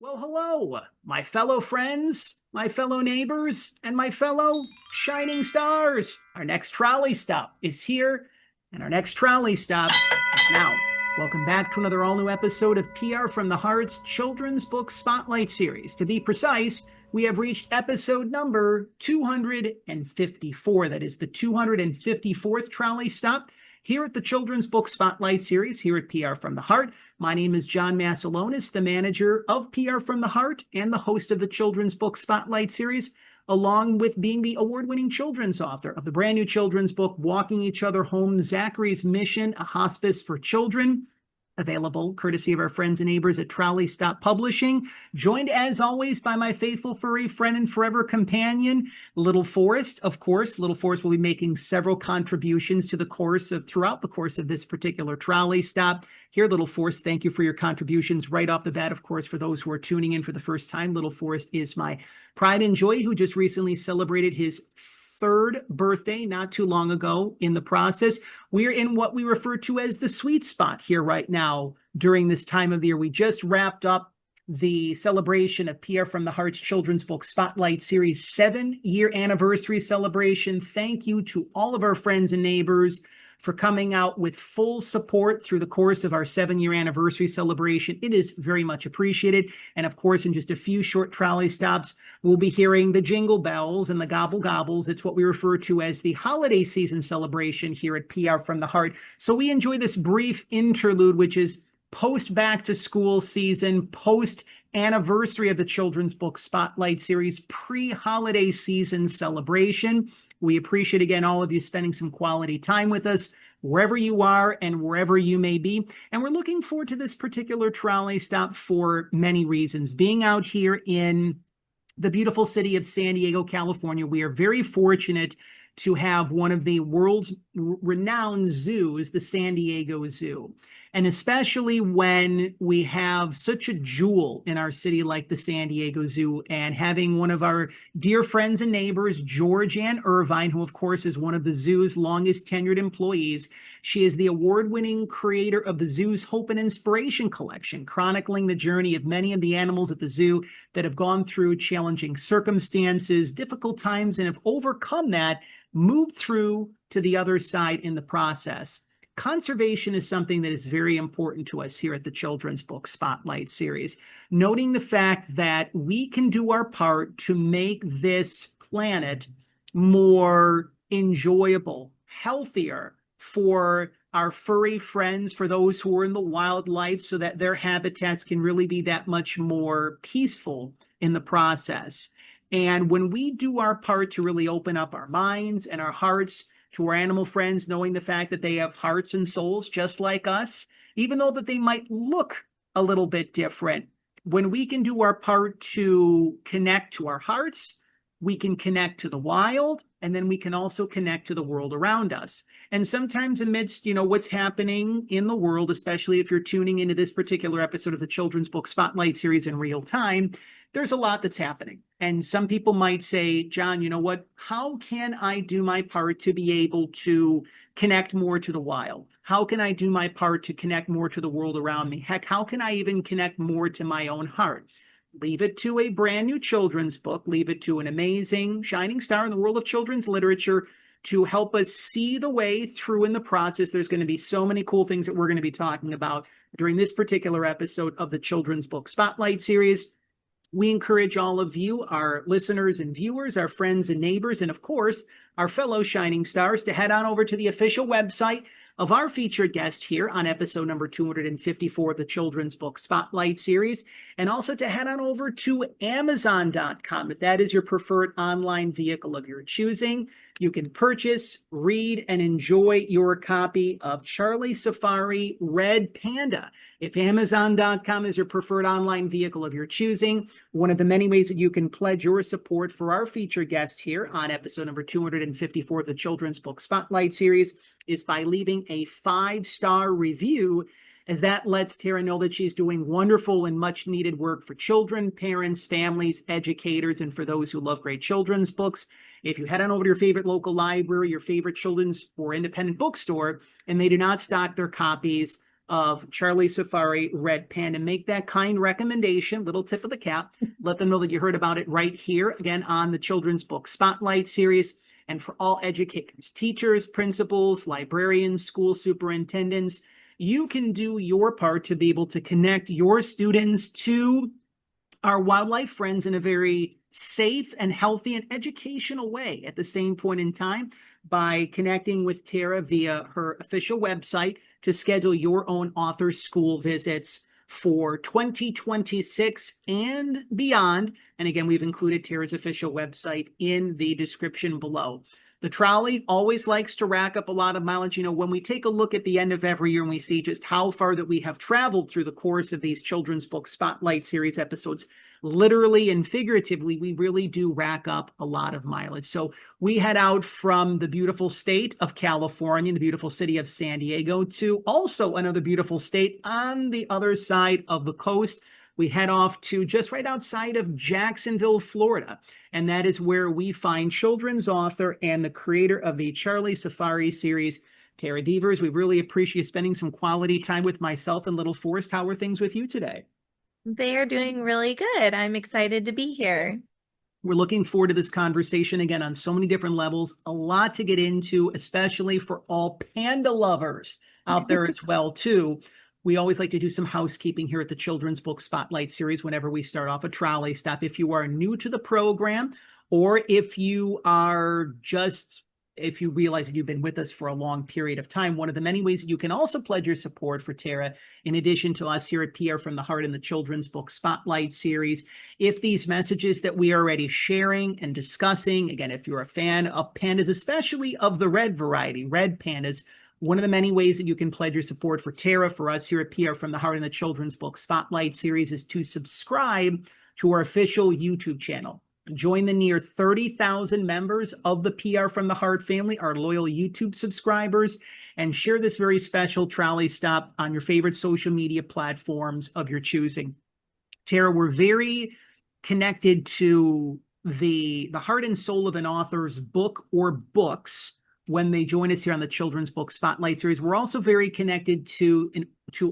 Well, hello, my fellow friends, my fellow neighbors, and my fellow shining stars. Our next trolley stop is here, and our next trolley stop is now. Welcome back to another all-new episode of PR from the Heart's Children's Book Spotlight Series. To be precise, we have reached episode number 254. That is the 254th trolley stop here at the Children's Book Spotlight Series here at PR from the Heart. My name is John Masiulionis, the manager of PR from the Heart and the host of the Children's Book Spotlight Series, along with being the award-winning children's author of the brand new children's book, Walking Each Other Home, Zachary's Mission, a Hospice for Children, available courtesy of our friends and neighbors at Trolley Stop Publishing, joined as always by my faithful furry friend and forever companion, Little Forrest. Of course, Little Forrest will be making several contributions to throughout the course of this particular trolley stop. Here, Little Forrest, thank you for your contributions right off the bat. Of course, for those who are tuning in for the first time, Little Forrest is my pride and joy, who just recently celebrated his third birthday not too long ago in the process. We're in what we refer to as the sweet spot here right now during this time of the year. We just wrapped up the celebration of PR from the Heart's Children's Book Spotlight Series 7-year anniversary celebration. Thank you to all of our friends and neighbors for coming out with full support through the course of our 7-year anniversary celebration. It is very much appreciated. And of course, in just a few short trolley stops, we'll be hearing the jingle bells and the gobble gobbles. It's what we refer to as the holiday season celebration here at PR from the Heart. So we enjoy this brief interlude, which is post back to school season, post anniversary of the Children's Book Spotlight Series, pre-holiday season celebration. We appreciate, again, all of you spending some quality time with us, wherever you are and wherever you may be. And we're looking forward to this particular trolley stop for many reasons. Being out here in the beautiful city of San Diego, California, we are very fortunate to have one of the world's renowned zoos, the San Diego Zoo. And especially when we have such a jewel in our city like the San Diego Zoo, and having one of our dear friends and neighbors, George Ann Irvine, who of course is one of the zoo's longest tenured employees. She is the award-winning creator of the zoo's Hope and Inspiration collection, chronicling the journey of many of the animals at the zoo that have gone through challenging circumstances, difficult times, and have overcome that, moved through to the other side in the process. Conservation is something that is very important to us here at the Children's Book Spotlight Series, noting the fact that we can do our part to make this planet more enjoyable, healthier for our furry friends, for those who are in the wildlife, so that their habitats can really be that much more peaceful in the process. And when we do our part to really open up our minds and our hearts to our animal friends, knowing the fact that they have hearts and souls just like us, even though that they might look a little bit different, when we can do our part to connect to our hearts, we can connect to the wild, and then we can also connect to the world around us. And sometimes amidst, what's happening in the world, especially if you're tuning into this particular episode of the Children's Book Spotlight Series in real time, there's a lot that's happening. And some people might say, John, you know what? How can I do my part to be able to connect more to the wild? How can I do my part to connect more to the world around me? Heck, how can I even connect more to my own heart? Leave it to a brand new children's book. Leave it to an amazing shining star in the world of children's literature to help us see the way through in the process. There's going to be so many cool things that we're going to be talking about during this particular episode of the Children's Book Spotlight Series. We encourage all of you, our listeners and viewers, our friends and neighbors, and of course, our fellow shining stars, to head on over to the official website of our featured guest here on episode number 254 of the Children's Book Spotlight Series, and also to head on over to Amazon.com. If that is your preferred online vehicle of your choosing, you can purchase, read, and enjoy your copy of Charli Safari Red Panda. If Amazon.com is your preferred online vehicle of your choosing, one of the many ways that you can pledge your support for our featured guest here on episode number 254 of the Children's Book Spotlight Series is by leaving a 5-star review, as that lets Tara know that she's doing wonderful and much needed work for children, parents, families, educators, and for those who love great children's books. If you head on over to your favorite local library, your favorite children's or independent bookstore, and they do not stock their copies, of Charli Safari Red Panda. Make that kind recommendation, little tip of the cap. Let them know that you heard about it right here, again, on the Children's Book Spotlight series. And for all educators, teachers, principals, librarians, school superintendents, you can do your part to be able to connect your students to our wildlife friends in a very safe and healthy and educational way at the same point in time by connecting with Tara via her official website to schedule your own author school visits for 2026 and beyond. And again, we've included Tara's official website in the description below. The trolley always likes to rack up a lot of mileage. You know, when we take a look at the end of every year and we see just how far that we have traveled through the course of these Children's Book Spotlight series episodes, literally and figuratively, we really do rack up a lot of mileage. So we head out from the beautiful state of California, the beautiful city of San Diego, to also another beautiful state on the other side of the coast. We head off to just right outside of Jacksonville, Florida. And that is where we find children's author and the creator of the Charli Safari Series, Tara Devers. We really appreciate spending some quality time with myself and little Forrest. How are things with you today? They are doing really good. I'm excited to be here. We're looking forward to this conversation again on so many different levels. A lot to get into, especially for all panda lovers out there as well, too. We always like to do some housekeeping here at the Children's Book Spotlight series whenever we start off a trolley stop. If you are new to the program, or if you realize that you've been with us for a long period of time, one of the many ways that you can also pledge your support for Tara, in addition to us here at PR from the Heart and the Children's Book Spotlight series, if these messages that we are already sharing and discussing, again, if you're a fan of pandas, especially of the red variety, red pandas, one of the many ways that you can pledge your support for Tara, for us here at PR from the Heart and the Children's Book Spotlight series, is to subscribe to our official YouTube channel. Join the near 30,000 members of the PR from the Heart family, our loyal YouTube subscribers, and share this very special trolley stop on your favorite social media platforms of your choosing. Tara, we're very connected to the heart and soul of an author's book or books when they join us here on the Children's Book Spotlight series. We're also very connected to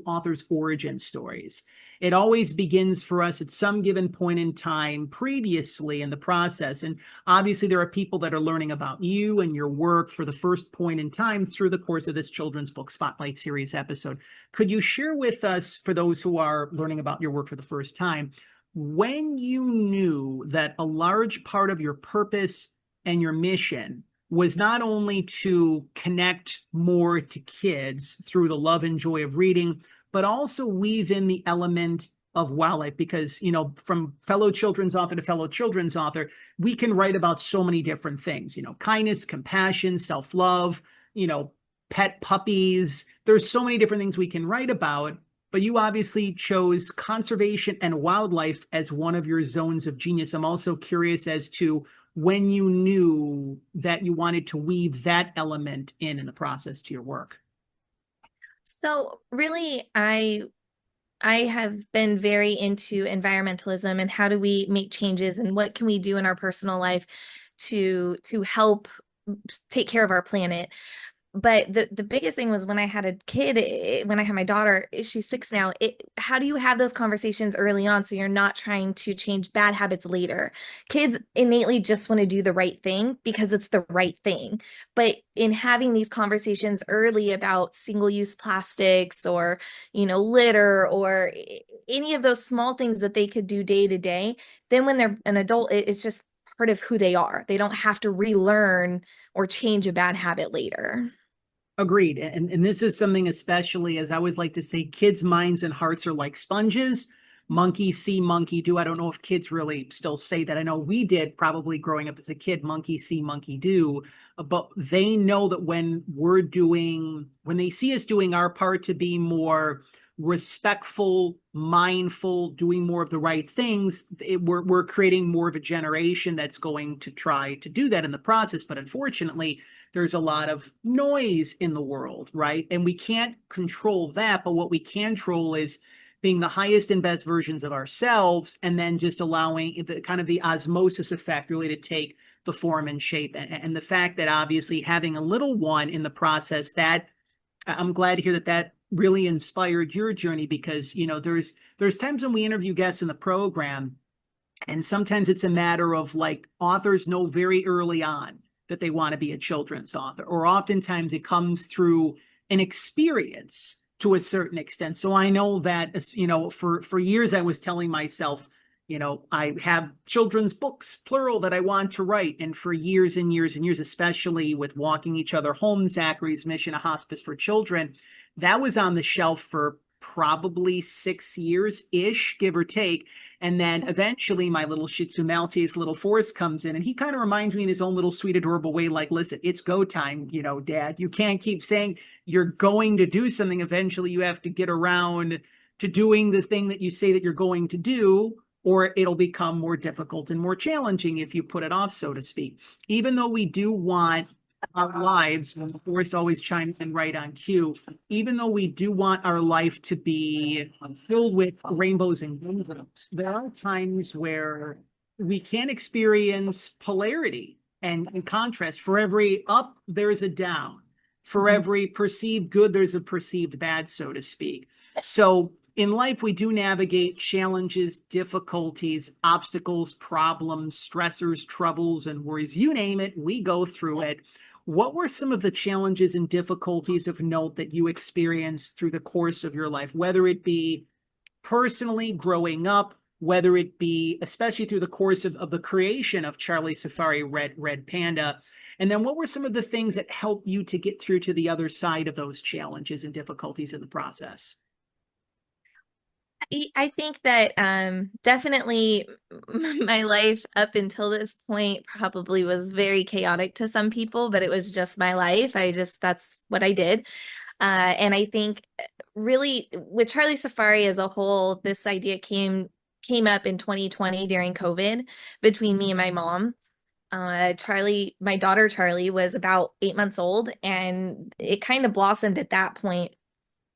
authors' origin stories. It always begins for us at some given point in time previously in the process. And obviously there are people that are learning about you and your work for the first point in time through the course of this Children's Book Spotlight series episode. Could you share with us, for those who are learning about your work for the first time, when you knew that a large part of your purpose and your mission was not only to connect more to kids through the love and joy of reading, but also weave in the element of wildlife? Because, you know, from fellow children's author to fellow children's author, we can write about so many different things, you know, kindness, compassion, self-love, you know, pet puppies. There's so many different things we can write about, but you obviously chose conservation and wildlife as one of your zones of genius. I'm also curious as to when you knew that you wanted to weave that element in the process to your work. So really, I have been very into environmentalism and how do we make changes and what can we do in our personal life to help take care of our planet. But the biggest thing was when I had a kid, when I had my daughter, she's 6 now, how do you have those conversations early on so you're not trying to change bad habits later? Kids innately just want to do the right thing because it's the right thing. But in having these conversations early about single-use plastics or, you know, litter or any of those small things that they could do day to day, then when they're an adult, it's just part of who they are. They don't have to relearn or change a bad habit later. Agreed. And this is something, especially, as I always like to say, kids' minds and hearts are like sponges. Monkey see, monkey do. I don't know if kids really still say that. I know we did probably growing up as a kid, monkey see, monkey do. But they know that when they see us doing our part to be more respectful, mindful, doing more of the right things, we're creating more of a generation that's going to try to do that in the process. But unfortunately, there's a lot of noise in the world, right? And we can't control that, but what we can control is being the highest and best versions of ourselves, and then just allowing the kind of the osmosis effect really to take the form and shape. And the fact that obviously having a little one in the process, that I'm glad to hear that really inspired your journey, because, you know, there's times when we interview guests in the program, and sometimes it's a matter of like authors know very early on that they want to be a children's author, or oftentimes it comes through an experience to a certain extent. So I know that, you know, for years I was telling myself, you know, I have children's books, plural, that I want to write. And for years and years and years, especially with Walking Each Other Home, Zachary's Mission, a Hospice for Children, that was on the shelf for probably 6 years-ish, give or take. And then eventually my little Shih Tzu Maltese, little Forrest, comes in, and he kind of reminds me in his own little sweet, adorable way, like, listen, it's go time, you know, Dad. You can't keep saying you're going to do something. Eventually you have to get around to doing the thing that you say that you're going to do, or it'll become more difficult and more challenging if you put it off, so to speak. Even though we do want our lives, and Forrest always chimes in right on cue, even though we do want our life to be filled with rainbows and rainbows, there are times where we can experience polarity and contrast. For every up, there's a down. For every perceived good, there's a perceived bad, so to speak. So in life, we do navigate challenges, difficulties, obstacles, problems, stressors, troubles, and worries. You name it, we go through it. What were some of the challenges and difficulties of note that you experienced through the course of your life, whether it be personally growing up, whether it be especially through the course of the creation of Charli Safari Red Panda? And then what were some of the things that helped you to get through to the other side of those challenges and difficulties in the process? I think that definitely my life up until this point probably was very chaotic to some people, but it was just my life. That's what I did. And I think really with Charli Safari as a whole, this idea came up in 2020 during COVID between me and my mom. Charli, my daughter Charli, was about 8 months old, and it kind of blossomed at that point.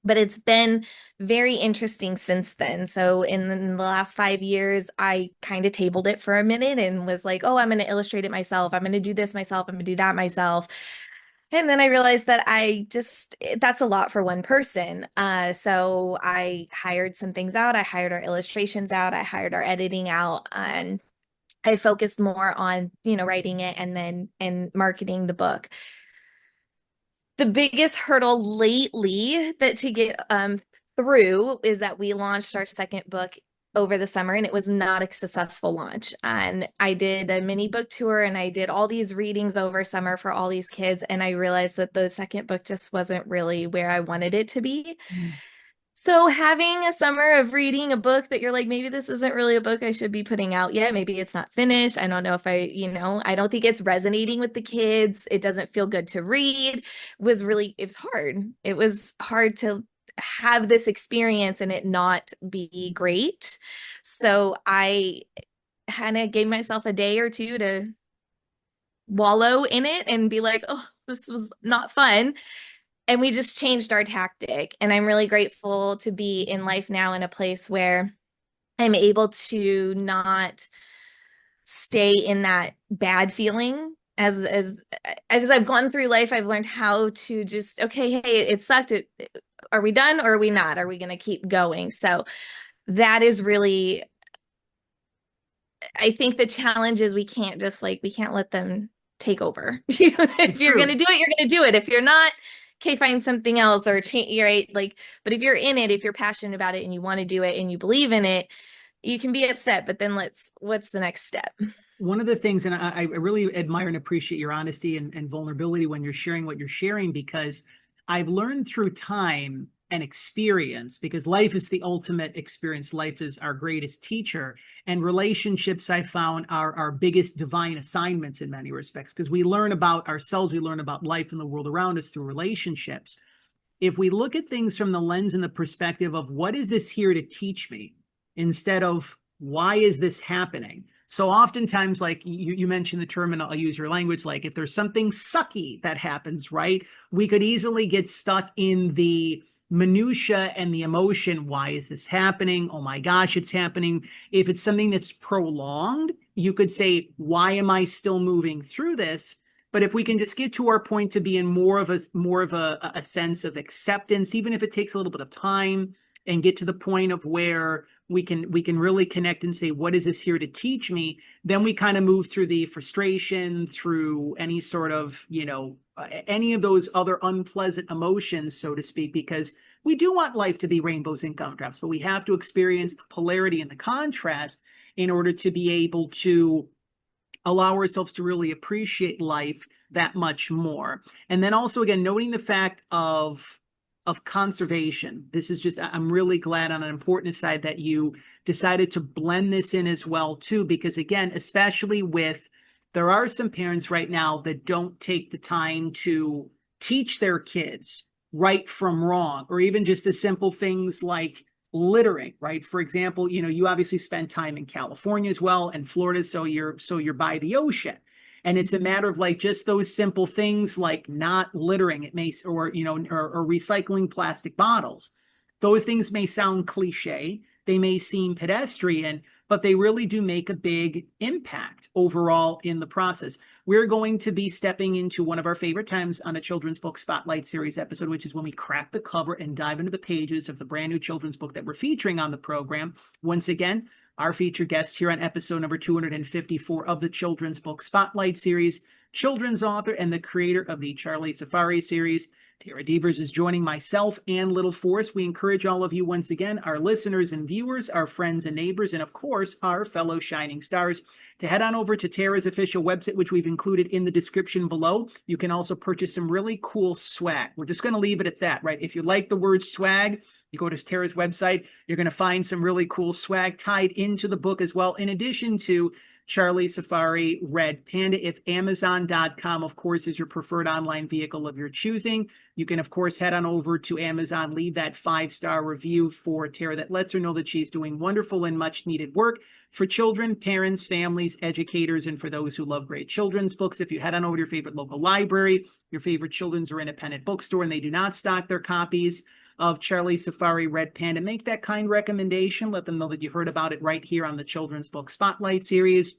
But it's been very interesting since then. So in the last 5 years, I kind of tabled it for a minute and was like, oh, I'm going to illustrate it myself. I'm going to do this myself. I'm going to do that myself. And then I realized that that's a lot for one person. So I hired some things out. I hired our illustrations out. I hired our editing out. And I focused more on, writing it and marketing the book. The biggest hurdle lately that to get through is that we launched our second book over the summer, and it was not a successful launch. And I did a mini book tour, and I did all these readings over summer for all these kids, and I realized that the second book just wasn't really where I wanted it to be. So having a summer of reading a book that you're like, maybe this isn't really a book I should be putting out yet. Maybe it's not finished. I don't know if I don't think it's resonating with the kids. It doesn't feel good to read. It was hard. It was hard to have this experience and it not be great. So I kind of gave myself a day or two to wallow in it and be like, oh, this was not fun. And we just changed our tactic. And I'm really grateful to be in life now in a place where I'm able to not stay in that bad feeling. As I've gone through life, I've learned how to just, okay, hey, it sucked. Are we done or are we not? Are we going to keep going? So that is really, I think the challenge is we can't let them take over. If you're going to do it, you're going to do it. If you're not, okay, find something else or change, right? But if you're in it, if you're passionate about it and you want to do it and you believe in it, you can be upset, but then what's the next step? One of the things, and I really admire and appreciate your honesty and vulnerability when you're sharing what you're sharing, because I've learned through time and experience, because life is the ultimate experience. Life is our greatest teacher, and relationships, I found, are our biggest divine assignments in many respects, because we learn about ourselves, we learn about life and the world around us through relationships. If we look at things from the lens and the perspective of what is this here to teach me, instead of why is this happening? So oftentimes, like you mentioned the term, and I'll use your language, like if there's something sucky that happens, right? We could easily get stuck in the minutia and the emotion. Why is this happening? Oh my gosh, it's happening. If it's something that's prolonged, you could say, why am I still moving through this? But if we can just get to our point to be in more of a sense of acceptance, even if it takes a little bit of time, and get to the point of where we can really connect and say, what is this here to teach me? Then we kind of move through the frustration, through any sort of, any of those other unpleasant emotions, so to speak, because we do want life to be rainbows and gumdrops, but we have to experience the polarity and the contrast in order to be able to allow ourselves to really appreciate life that much more. And then also, again, noting the fact of conservation. This is just, I'm really glad on an important side that you decided to blend this in as well too, because again, especially with, there are some parents right now that don't take the time to teach their kids right from wrong, or even just the simple things like littering, right? For example, you obviously spend time in California as well, and Florida, so you're by the ocean. And it's a matter of like just those simple things like not littering, it may, or recycling plastic bottles. Those things may sound cliche, they may seem pedestrian, but they really do make a big impact overall in the process. We're going to be stepping into one of our favorite times on a children's book spotlight series episode, which is when we crack the cover and dive into the pages of the brand new children's book that we're featuring on the program. Once again, our featured guest here on episode number 254 of the Children's Book Spotlight Series, children's author and the creator of the Charli Safari Series, Tara Devers, is joining myself and little Forrest. We encourage all of you, once again, our listeners and viewers, our friends and neighbors, and of course, our fellow shining stars, to head on over to Tara's official website, which we've included in the description below. You can also purchase some really cool swag. We're just going to leave it at that, right? If you like the word swag, you go to Tara's website, you're going to find some really cool swag tied into the book as well, in addition to Charli Safari Red Panda. If Amazon.com, of course, is your preferred online vehicle of your choosing, you can, of course, head on over to Amazon, leave that 5-star review for Tara that lets her know that she's doing wonderful and much needed work for children, parents, families, educators, and for those who love great children's books. If you head on over to your favorite local library, your favorite children's or independent bookstore, and they do not stock their copies of Charli Safari Red Panda, make that kind recommendation. Let them know that you heard about it right here on the Children's Book Spotlight Series.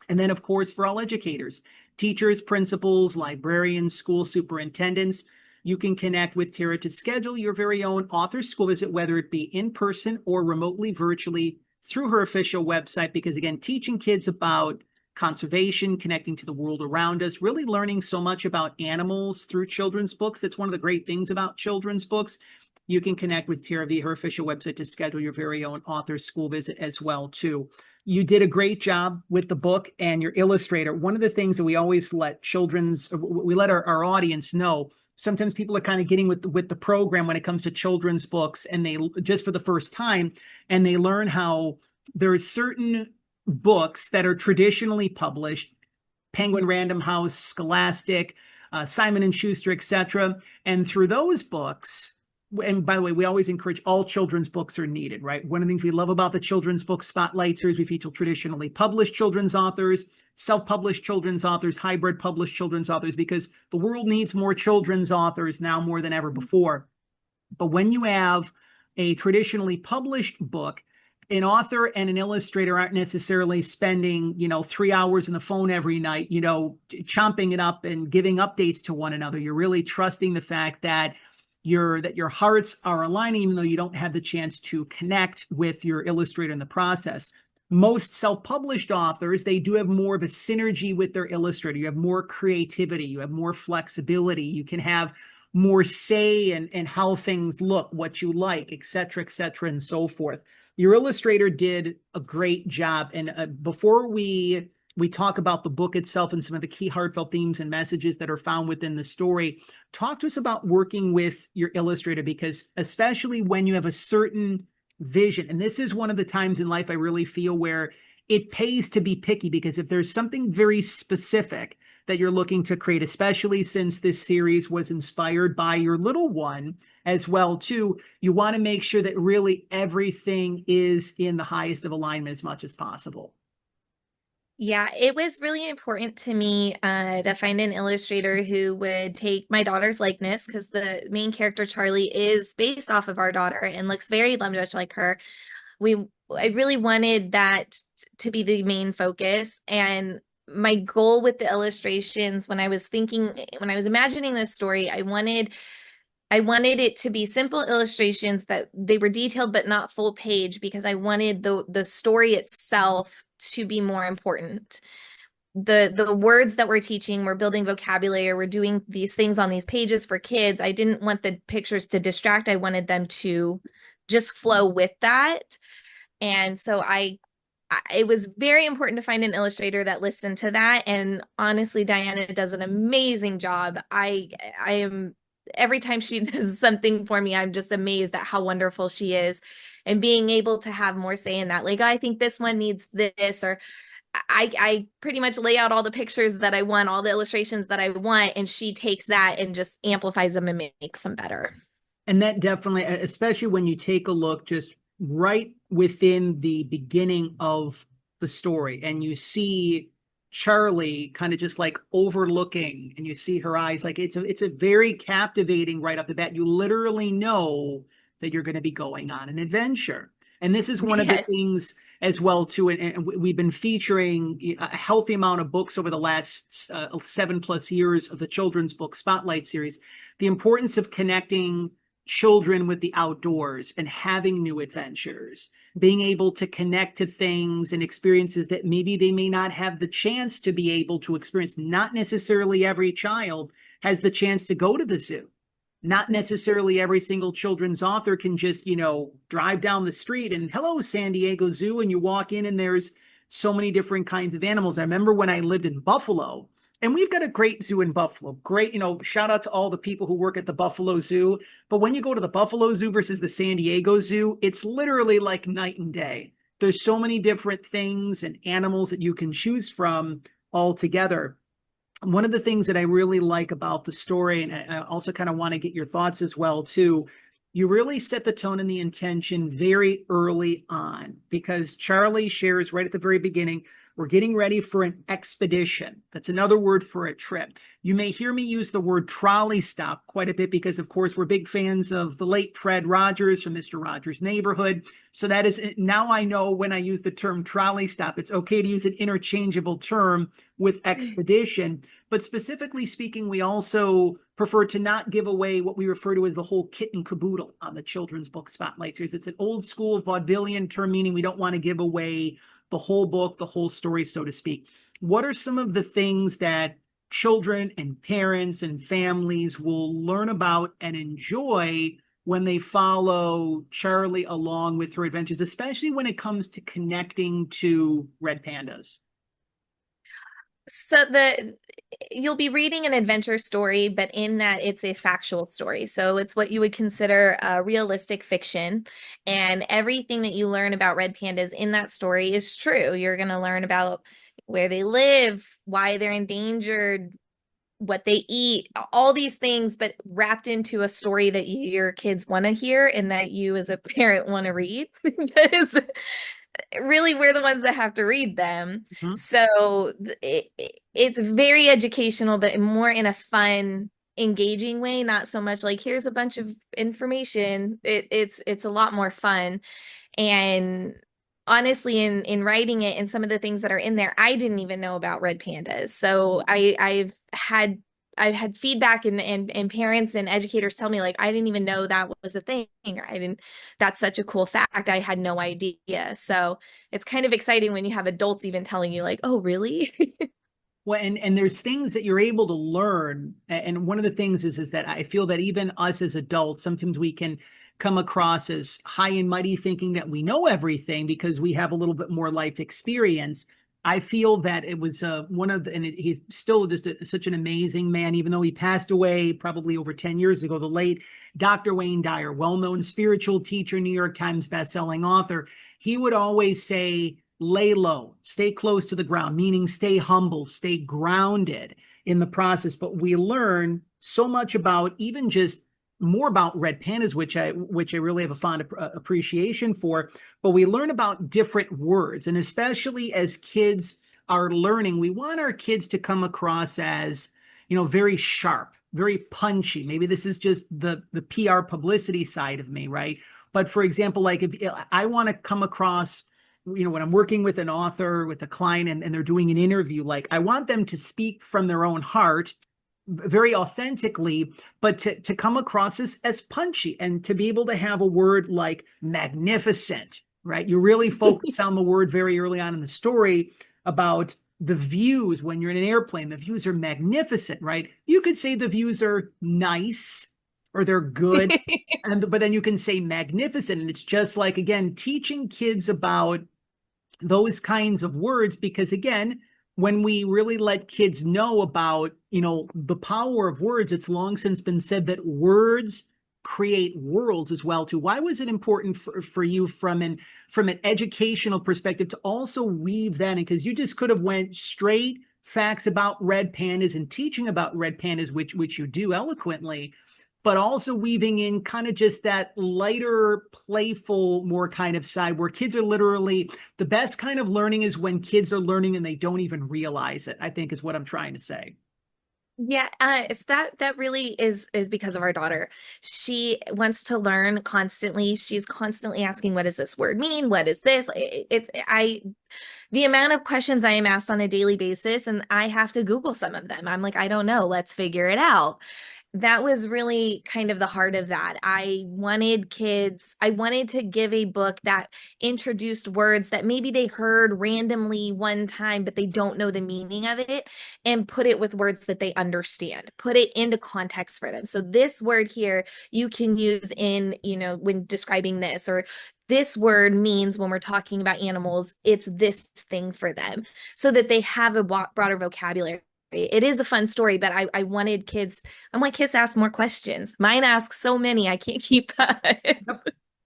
And then, of course, for all educators, teachers, principals, librarians, school superintendents, you can connect with Tara to schedule your very own author school visit, whether it be in person or remotely, virtually, through her official website. Because again, teaching kids about conservation, connecting to the world around us, really learning so much about animals through children's books. That's one of the great things about children's books. You can connect with Tara via her official website to schedule your very own author school visit as well too. You did a great job with the book and your illustrator. One of the things that we always let our audience know, sometimes people are kind of getting with the program when it comes to children's books, and they just for the first time, and they learn how there's certain books that are traditionally published, Penguin Random House, Scholastic, Simon and Schuster, etc. And through those books, and by the way, we always encourage all children's books are needed, right? One of the things we love about the Children's Book Spotlight Series, we feature traditionally published children's authors, self-published children's authors, hybrid published children's authors, because the world needs more children's authors now more than ever before. But when you have a traditionally published book, an author and an illustrator aren't necessarily spending, 3 hours on the phone every night, chomping it up and giving updates to one another. You're really trusting the fact that your hearts are aligning, even though you don't have the chance to connect with your illustrator in the process. Most self-published authors, they do have more of a synergy with their illustrator. You have more creativity, you have more flexibility, you can have more say in how things look, what you like, et cetera, and so forth. Your illustrator did a great job. And before we talk about the book itself and some of the key heartfelt themes and messages that are found within the story, talk to us about working with your illustrator, because especially when you have a certain vision, and this is one of the times in life I really feel where it pays to be picky, because if there's something very specific that you're looking to create, especially since this series was inspired by your little one as well too, you want to make sure that really everything is in the highest of alignment as much as possible. Yeah, it was really important to me to find an illustrator who would take my daughter's likeness, because the main character, Charli, is based off of our daughter and looks very much like her. I really wanted that to be the main focus, and my goal with the illustrations when I was imagining this story, I wanted it to be simple illustrations that they were detailed but not full page, because I wanted the story itself to be more important. The words that we're teaching, we're building vocabulary, we're doing these things on these pages for kids. I didn't want the pictures to distract. I wanted them to just flow with that. And so it was very important to find an illustrator that listened to that. And honestly, Diana does an amazing job. I am, every time she does something for me, I'm just amazed at how wonderful she is. And being able to have more say in that, like, I think this one needs this, or I pretty much lay out all the pictures that I want, all the illustrations that I want, and she takes that and just amplifies them and makes them better. And that definitely, especially when you take a look just right within the beginning of the story and you see Charli kind of just like overlooking and you see her eyes, like it's a very captivating right off the bat. You literally know that you're going to be going on an adventure. And this is one of the Yes. things as well too. And we've been featuring a healthy amount of books over the last 7+ years of the children's book Spotlight series. The importance of connecting children with the outdoors and having new adventures, being able to connect to things and experiences that maybe they may not have the chance to be able to experience. Not necessarily every child has the chance to go to the zoo. Not necessarily every single children's author can just, drive down the street and hello, San Diego Zoo, and you walk in and there's so many different kinds of animals. I remember when I lived in Buffalo, and we've got a great zoo in Buffalo. Great, shout out to all the people who work at the Buffalo Zoo. But when you go to the Buffalo Zoo versus the San Diego Zoo, it's literally like night and day. There's so many different things and animals that you can choose from all together. One of the things that I really like about the story, and I also kind of want to get your thoughts as well too, you really set the tone and the intention very early on, because Charli shares right at the very beginning, we're getting ready for an expedition. That's another word for a trip. You may hear me use the word trolley stop quite a bit because, of course, we're big fans of the late Fred Rogers from Mr. Rogers' Neighborhood. So that is, now I know when I use the term trolley stop, it's okay to use an interchangeable term with expedition. But specifically speaking, we also prefer to not give away what we refer to as the whole kit and caboodle on the children's book Spotlight series. It's an old school vaudevillian term, meaning we don't want to give away the whole book, the whole story, so to speak. What are some of the things that children and parents and families will learn about and enjoy when they follow Charli along with her adventures, especially when it comes to connecting to red pandas? So you'll be reading an adventure story, but in that it's a factual story. So it's what you would consider realistic fiction. And everything that you learn about red pandas in that story is true. You're going to learn about where they live, why they're endangered, what they eat, all these things, but wrapped into a story that your kids want to hear and that you as a parent want to read. Because really we're the ones that have to read them. Mhm. So it's very educational, but more in a fun, engaging way, not so much like here's a bunch of information. It's a lot more fun. And honestly, in writing it and some of the things that are in there, I didn't even know about red pandas. So I've had feedback and parents and educators tell me, like, I didn't even know that was a thing. Or that's such a cool fact. I had no idea. So it's kind of exciting when you have adults even telling you, like, oh, really? Well, and there's things that you're able to learn. And one of the things is that I feel that even us as adults, sometimes we can come across as high and mighty thinking that we know everything because we have a little bit more life experience. I feel that it was he's still just such an amazing man, even though he passed away probably over 10 years ago, the late Dr. Wayne Dyer, well-known spiritual teacher, New York Times bestselling author. He would always say, lay low, stay close to the ground, meaning stay humble, stay grounded in the process. But we learn so much about even just more about red pandas, which I really have a fond appreciation for. But we learn about different words, and especially as kids are learning, we want our kids to come across as, very sharp, very punchy. Maybe this is just the PR publicity side of me, right? But for example, like if I want to come across when I'm working with an author, with a client, and they're doing an interview, like I want them to speak from their own heart very authentically, but to come across as punchy and to be able to have a word like magnificent, right? You really focus on the word very early on in the story about the views. When you're in an airplane, the views are magnificent, right? You could say the views are nice or they're good, but then you can say magnificent. And it's just like, again, teaching kids about those kinds of words, because again, when we really let kids know about, the power of words, it's long since been said that words create worlds as well too. Why was it important for you from an educational perspective to also weave that in? Because you just could have went straight facts about red pandas and teaching about red pandas, which you do eloquently, but also weaving in kind of just that lighter, playful, more kind of side where kids are literally, the best kind of learning is when kids are learning and they don't even realize it, I think is what I'm trying to say. Yeah, it's that really is because of our daughter. She wants to learn constantly. She's constantly asking, what does this word mean? What is this? The amount of questions I am asked on a daily basis, and I have to Google some of them. I'm like, I don't know, let's figure it out. That was really kind of the heart of that. I wanted to give a book that introduced words that maybe they heard randomly one time, but they don't know the meaning of it, and put it with words that they understand, put it into context for them. So this word here, you can use in, when describing this, or this word means when we're talking about animals, it's this thing for them, so that they have a broader vocabulary. It is a fun story, but I want kids to ask more questions. Mine ask so many, I can't keep up.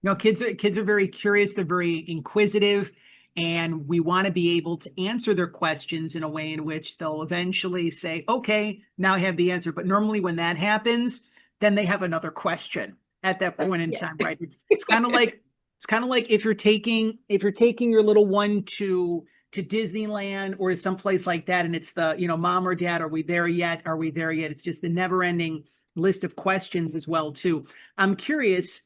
Yep. Kids are very curious. They're very inquisitive, and we want to be able to answer their questions in a way in which they'll eventually say, okay, now I have the answer. But normally when that happens, then they have another question at that point in time, right? It's kind of like if you're taking your little one to Disneyland or to someplace like that, and it's the, mom or dad, are we there yet? Are we there yet? It's just the never-ending list of questions as well too. I'm curious,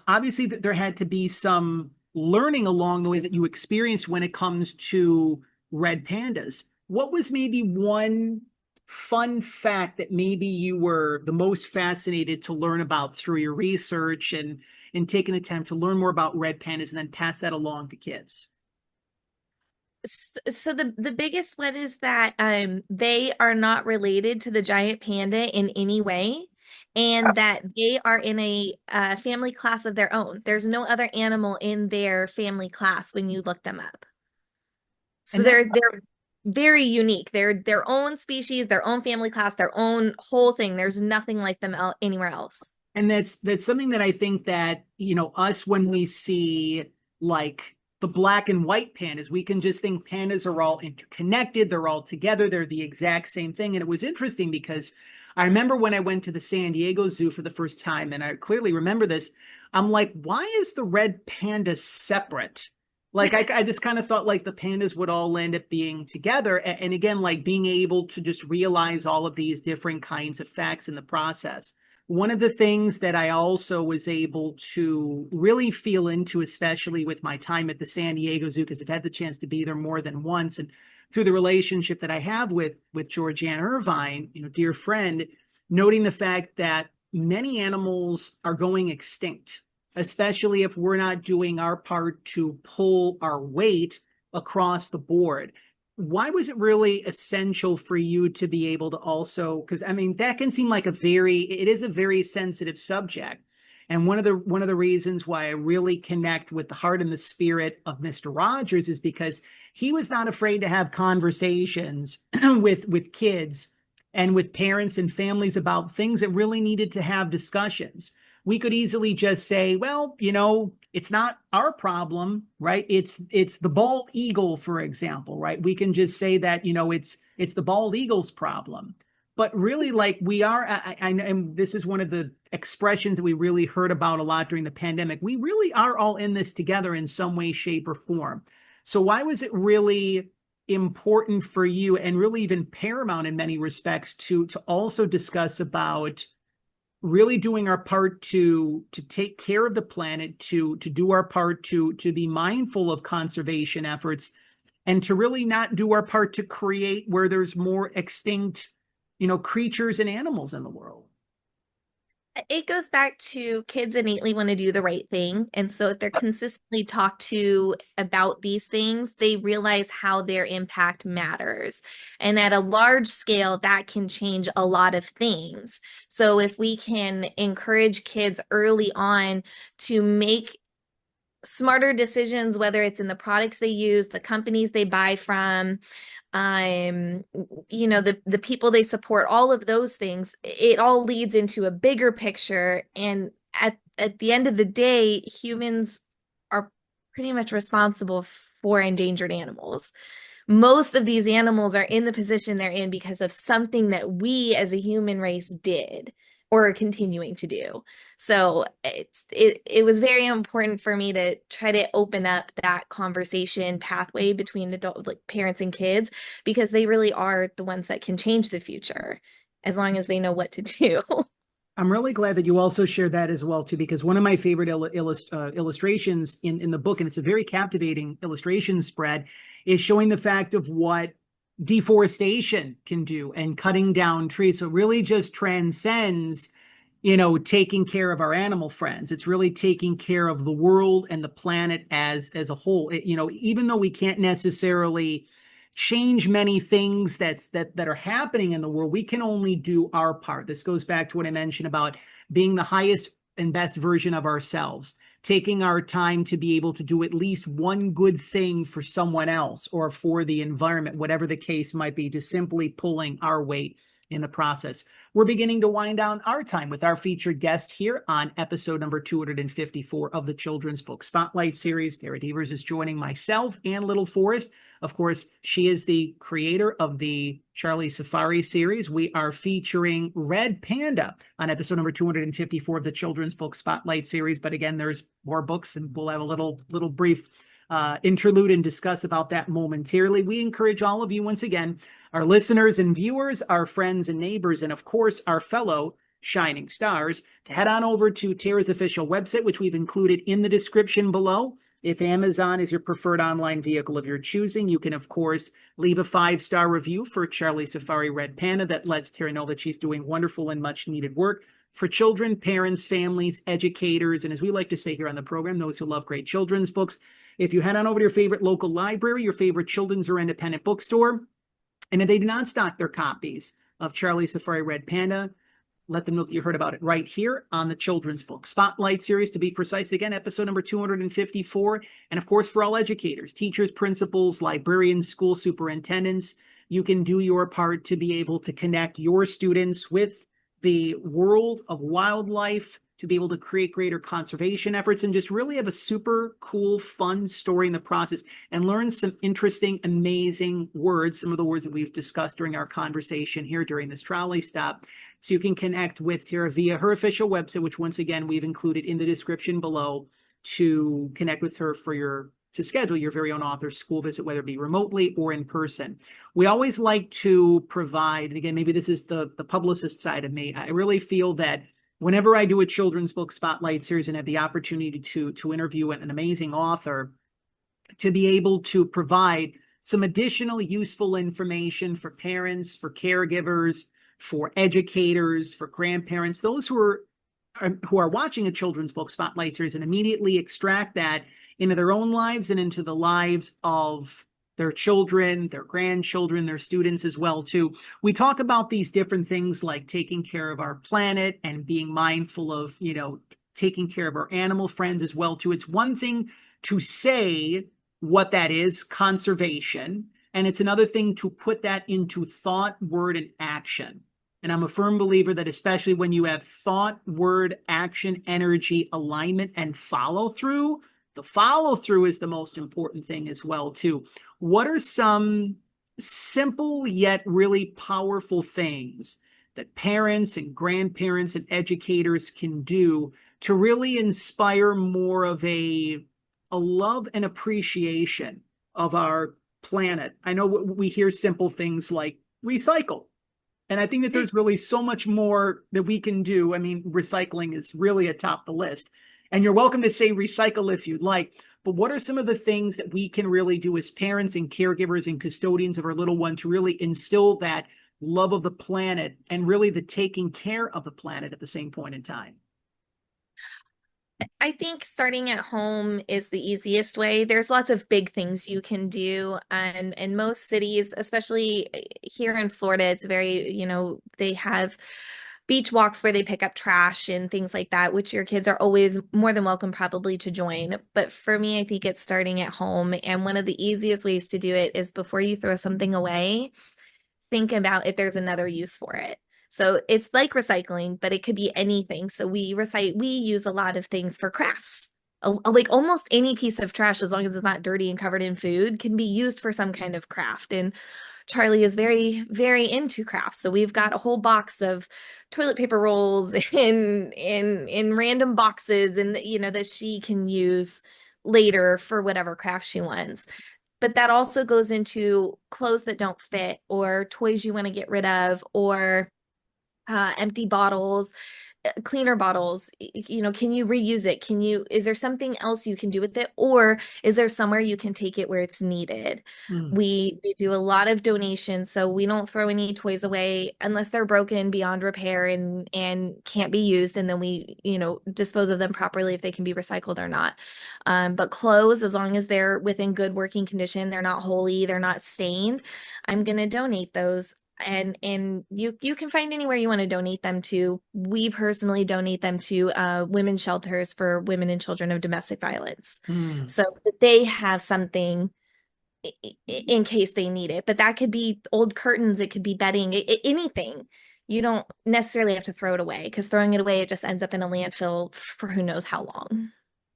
obviously there had to be some learning along the way that you experienced when it comes to red pandas. What was maybe one fun fact that maybe you were the most fascinated to learn about through your research and taking the time to learn more about red pandas and then pass that along to kids? So the biggest one is that they are not related to the giant panda in any way, and that they are in a family class of their own. There's no other animal in their family class when you look them up. So And they're very unique. They're their own species, their own family class, their own whole thing. There's nothing like them anywhere else. that's something that I think that, us, when we see like the black and white pandas, we can just think pandas are all interconnected. They're all together. They're the exact same thing. And it was interesting because I remember when I went to the San Diego Zoo for the first time, and I clearly remember this, I'm like, why is the red panda separate? Like I just kind of thought like the pandas would all end up being together. And again, like being able to just realize all of these different kinds of facts in the process. One of the things that I also was able to really feel into, especially with my time at the San Diego Zoo, because I've had the chance to be there more than once, and through the relationship that I have with Georgianne Irvine, dear friend, noting the fact that many animals are going extinct, especially if we're not doing our part to pull our weight across the board. Why was it really essential for you to be able to also, because I mean that can seem like it is a very sensitive subject, and one of the reasons why I really connect with the heart and the spirit of Mr. Rogers is because he was not afraid to have conversations with kids and with parents and families about things that really needed to have discussions. We could easily just say, well, it's not our problem, right? It's the bald eagle, for example, right? We can just say that, it's the bald eagle's problem. But really, like we are, and this is one of the expressions that we really heard about a lot during the pandemic. We really are all in this together in some way, shape, or form. So why was it really important for you, and really even paramount in many respects, to also discuss about really doing our part to take care of the planet, to do our part to be mindful of conservation efforts, and to really not do our part to create where there's more extinct, creatures and animals in the world. It goes back to kids innately want to do the right thing. And so if they're consistently talked to about these things, they realize how their impact matters. And at a large scale, that can change a lot of things. So if we can encourage kids early on to make smarter decisions, whether it's in the products they use, the companies they buy from, the people they support, all of those things, it all leads into a bigger picture. And at the end of the day, humans are pretty much responsible for endangered animals. Most of these animals are in the position they're in because of something that we as a human race did or are continuing to do. So it was very important for me to try to open up that conversation pathway between adult, like parents and kids, because they really are the ones that can change the future as long as they know what to do. I'm really glad that you also shared that as well, too, because one of my favorite illustrations in the book, and it's a very captivating illustration spread, is showing the fact of what deforestation can do and cutting down trees. So it really just transcends, taking care of our animal friends. It's really taking care of the world and the planet as a whole. Even though we can't necessarily change many things that are happening in the world, we can only do our part. This goes back to what I mentioned about being the highest and best version of ourselves, taking our time to be able to do at least one good thing for someone else or for the environment, whatever the case might be, just simply pulling our weight in the process. We're beginning to wind down our time with our featured guest here on episode number 254 of the Children's Book Spotlight series. Caregivers is joining myself and little Forrest. Of course, she is the creator of the Charli Safari Series. We are featuring Red Panda on episode number 254 of the Children's Book Spotlight series. But again, there's more books, and we'll have a little brief interlude and discuss about that momentarily. We encourage all of you, once again, our listeners and viewers, our friends and neighbors, and of course, our fellow shining stars, to head on over to Tara's official website, which we've included in the description below. If Amazon is your preferred online vehicle of your choosing, you can, of course, leave a 5-star review for Charli Safari Red Panda that lets Tara know that she's doing wonderful and much needed work for children, parents, families, educators, and as we like to say here on the program, those who love great children's books. If you head on over to your favorite local library, your favorite children's or independent bookstore, and if they do not stock their copies of Charli Safari Red Panda, let them know that you heard about it right here on the Children's Book Spotlight series, to be precise. Again, episode number 254. And of course, for all educators, teachers, principals, librarians, school superintendents, you can do your part to be able to connect your students with the world of wildlife, to be able to create greater conservation efforts, and just really have a super cool, fun story in the process, and learn some interesting, amazing words, some of the words that we've discussed during our conversation here during this trolley stop. So you can connect with Tara via her official website, which once again, we've included in the description below, to connect with her to schedule your very own author school visit, whether it be remotely or in person. We always like to provide, and again, maybe this is the publicist side of me, I really feel that whenever I do a children's book spotlight series and have the opportunity to interview an amazing author, to be able to provide some additional useful information for parents, for caregivers, for educators, for grandparents, those who are watching a children's book spotlight series, and immediately extract that into their own lives and into the lives of their children, their grandchildren, their students as well too. We talk about these different things like taking care of our planet and being mindful of, taking care of our animal friends as well too. It's one thing to say what that is, conservation, and it's another thing to put that into thought, word, and action. And I'm a firm believer that especially when you have thought, word, action, energy, alignment, and follow through, the follow through is the most important thing as well too. What are some simple yet really powerful things that parents and grandparents and educators can do to really inspire more of a love and appreciation of our planet? I know we hear simple things like recycle. And I think that there's really so much more that we can do. I mean, recycling is really atop the list. And you're welcome to say recycle if you'd like. But what are some of the things that we can really do as parents and caregivers and custodians of our little one to really instill that love of the planet and really the taking care of the planet at the same point in time? I think starting at home is the easiest way. There's lots of big things you can do. And in most cities, especially here in Florida, it's very, they have beach walks where they pick up trash and things like that, which your kids are always more than welcome probably to join. But for me, I think it's starting at home. And one of the easiest ways to do it is before you throw something away, think about if there's another use for it. So it's like recycling, but it could be anything. So we use a lot of things for crafts. Like almost any piece of trash, as long as it's not dirty and covered in food, can be used for some kind of craft. And Charli is very, very into crafts. So we've got a whole box of toilet paper rolls in random boxes and that she can use later for whatever craft she wants. But that also goes into clothes that don't fit or toys you want to get rid of or empty bottles, cleaner bottles. Can you reuse it? Is there something else you can do with it? Or is there somewhere you can take it where it's needed? Mm. We do a lot of donations, so we don't throw any toys away unless they're broken beyond repair and can't be used, and then we dispose of them properly if they can be recycled or not. But clothes, as long as they're within good working condition, they're not holey, they're not stained, I'm gonna donate those. And you can find anywhere you want to donate them to. We personally donate them to women's shelters for women and children of domestic violence, Mm. so that they have something in case they need it. But that could be old curtains, it could be bedding, anything. You don't necessarily have to throw it away, because throwing it away, it just ends up in a landfill for who knows how long.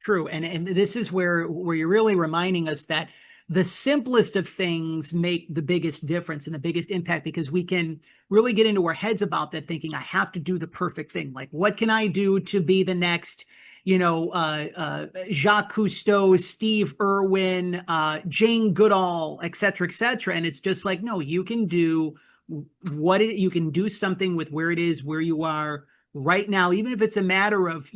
True. And this is where you're really reminding us that the simplest of things make the biggest difference and the biggest impact, because we can really get into our heads about that thinking I have to do the perfect thing. Like, what can I do to be the next, Jacques Cousteau, Steve Irwin, Jane Goodall, et cetera, et cetera. And it's just like, no, you can do you can do something with where it is, where you are right now, even if it's a matter of,